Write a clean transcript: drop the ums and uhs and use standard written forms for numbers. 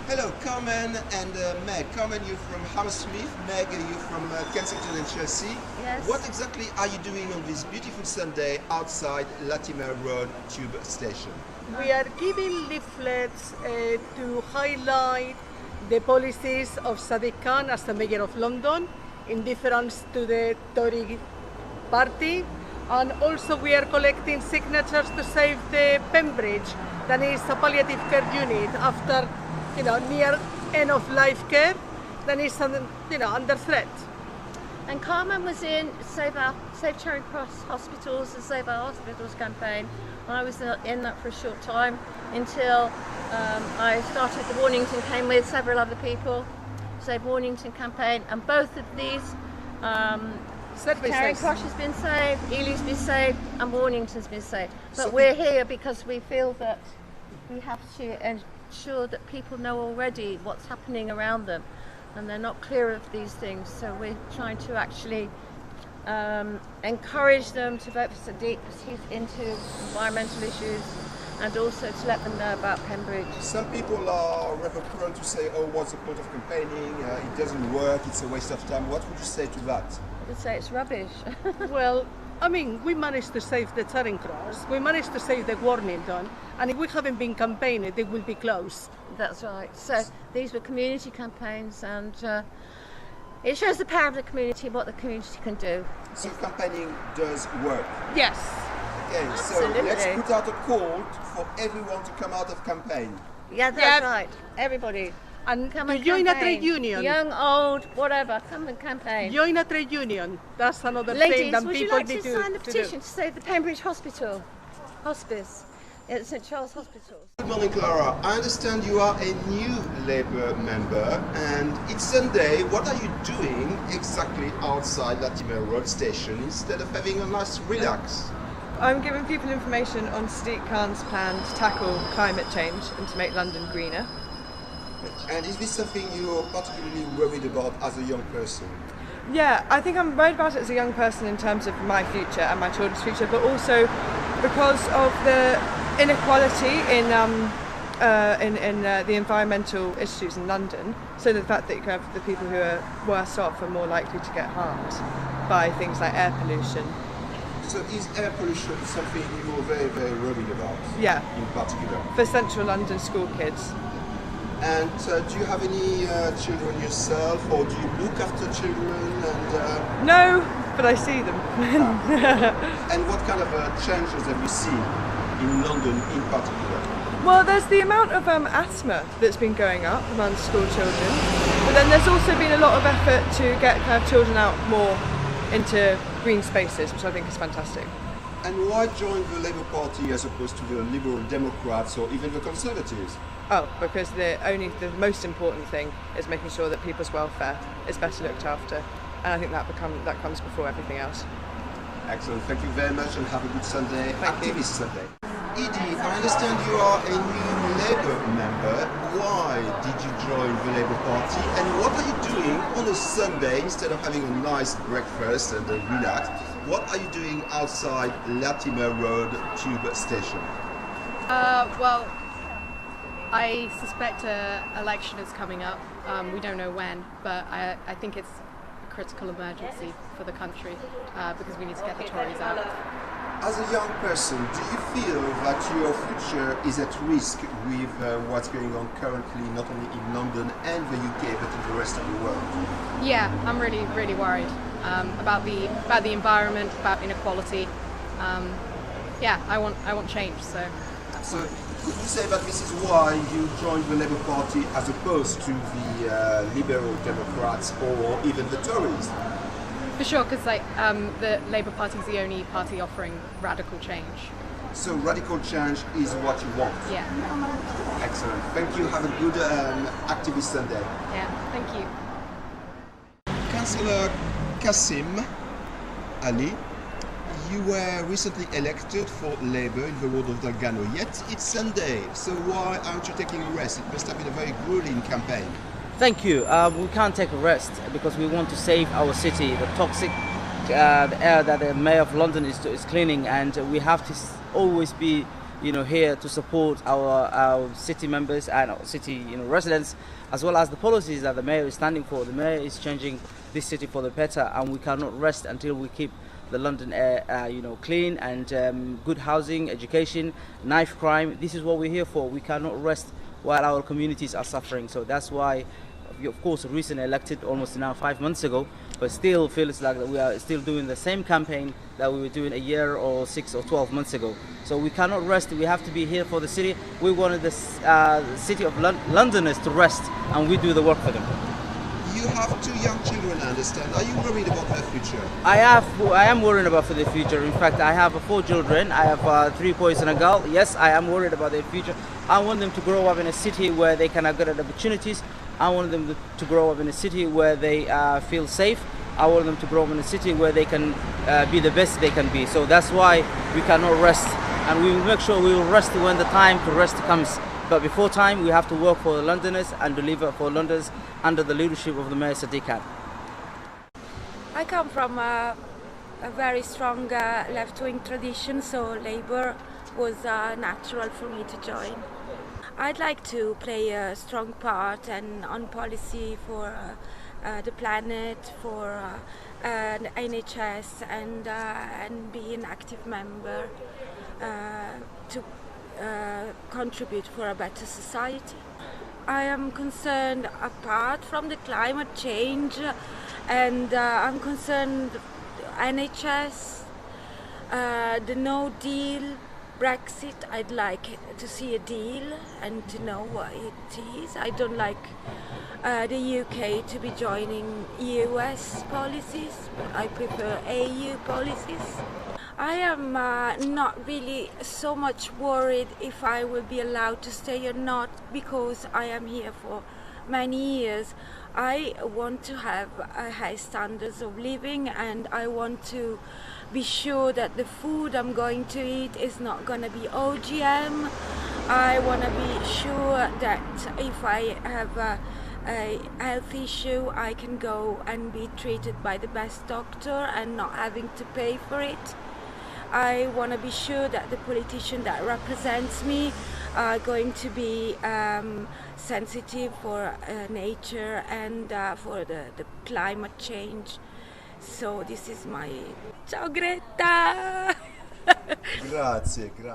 Hello, Carmen and Meg. Carmen, you're from Hammersmith. Meg, you're from Kensington and Chelsea. Yes. What exactly are you doing on this beautiful Sunday outside Latimer Road Tube Station? We are giving leaflets to highlight the policies of Sadiq Khan as the Mayor of London in difference to the Tory party, and also we are collecting signatures to save the Pembridge, that is a palliative care unit after near end of life care, that is under threat. And Carmen was in Save Charing Cross Hospitals, the Save Our Hospitals campaign. I was in that for a short time until I started the Warnington campaign with several other people, Save Warnington campaign, and both of these, Charing Cross has been saved, Ely's been saved, and Warnington's been saved. But we're here because we feel that we have to ensure that people know already what's happening around them, and they're not clear of these things. So we're trying to actually encourage them to vote for Sadiq because he's into environmental issues, and also to let them know about Pembridge. Some people are rather prone to say, oh, what's the point of campaigning? It doesn't work, it's a waste of time. What would you say to that? I would say it's rubbish. Well, I mean, we managed to save the Charing Cross, we managed to save the Warnington, and if we haven't been campaigning, they will be closed. That's right. So these were community campaigns, and it shows the power of the community, what the community can do. So campaigning does work? Yes. Okay, Absolutely. so let's put out a call for everyone to come out of campaign. Yeah, that's right. Everybody. And Come to and join a campaign. trade union. Young, old, whatever, come and campaign. Join a trade union. That's another thing Ladies, that would you people like need to sign the petition to save the Pembridge Hospice at St Charles Hospital? Good morning, Clara. I understand you are a new Labour member, and it's Sunday. What are you doing exactly outside Latimer Road Station instead of having a nice relax? I'm giving people information on Sadiq Khan's plan to tackle climate change and to make London greener. And is this something you're particularly worried about as a young person? Yeah, I think I'm worried about it as a young person in terms of my future and my children's future, but also because of the inequality in the environmental issues in London. So the fact that you have the people who are worse off are more likely to get harmed by things like air pollution. So is air pollution something you're very, very worried about? Yeah. In particular? For central London school kids. And do you have any children yourself, or do you look after children? And No, but I see them. and what kind of changes have you seen in London in particular? Well, there's the amount of asthma that's been going up among school children, but then there's also been a lot of effort to get kind of children out more into green spaces, which I think is fantastic. And why join the Labour Party as opposed to the Liberal Democrats or even the Conservatives? Oh, because the most important thing is making sure that people's welfare is better looked after, and I think that comes before everything else. Excellent. Thank you very much, and have a good Sunday. Thank you. Activist Sunday. Edie, I understand you are a new Labour member. Why did you join the Labour Party, and what are you doing on a Sunday instead of having a nice breakfast and relax? What are you doing outside Latimer Road Tube Station? Well, I suspect an election is coming up. We don't know when, but I think it's a critical emergency for the country because we need to get the Tories out. As a young person, do you feel that your future is at risk with what's going on currently, not only in London and the UK, but in the rest of the world? Yeah, I'm really, really worried about the environment, about inequality. I want change. So could you say that this is why you joined the Labour Party as opposed to the Liberal Democrats or even the Tories? For sure, because the Labour Party is the only party offering radical change. So radical change is what you want? Yeah. Excellent. Thank you. Have a good activist Sunday. Yeah, thank you. Councillor Kassim Ali, you were recently elected for Labour in the ward of Dalgano, yet it's Sunday, so why aren't you taking a rest? It must have been a very grueling campaign. Thank you. We can't take a rest because we want to save our city, the toxic the air that the Mayor of London is cleaning, and we have to always be here to support our city members and our city residents, as well as the policies that the mayor is standing for. The mayor is changing this city for the better, and we cannot rest until we keep the London air clean and good housing, education, knife crime. This is what we're here for. We cannot rest while our communities are suffering. So that's why, of course, recently elected almost now 5 months ago, but still feels like that we are still doing the same campaign that we were doing a year or 6 or 12 months ago. So we cannot rest. We have to be here for the city. We wanted the city of Londoners to rest, and we do the work for them. You have 2 young children, I understand. Are you worried about their future? I am worried about for the future. In fact, I have 4 children. I have 3 boys and a girl. Yes, I am worried about their future. I want them to grow up in a city where they can have good opportunities. I want them to grow up in a city where they feel safe. I want them to grow up in a city where they can be the best they can be. So that's why we cannot rest, and we will make sure we will rest when the time to rest comes. But before time, we have to work for the Londoners and deliver for Londoners under the leadership of the Mayor Sadiq Khan. I come from a very strong left-wing tradition, so Labour was natural for me to join. I'd like to play a strong part and on policy for the planet, for NHS, and be an active member to contribute for a better society. I am concerned apart from the climate change, and I'm concerned NHS, the no deal, Brexit. I'd like to see a deal and to know what it is. I don't like the UK to be joining US policies, but I prefer AU policies. I am not really so much worried if I will be allowed to stay or not, because I am here for many years. I want to have high standards of living, and I want to be sure that the food I'm going to eat is not going to be OGM. I want to be sure that if I have a health issue, I can go and be treated by the best doctor and not having to pay for it. I want to be sure that the politician that represents me are going to be sensitive for nature and for the climate change. So this is my... Ciao Greta! Grazie, grazie.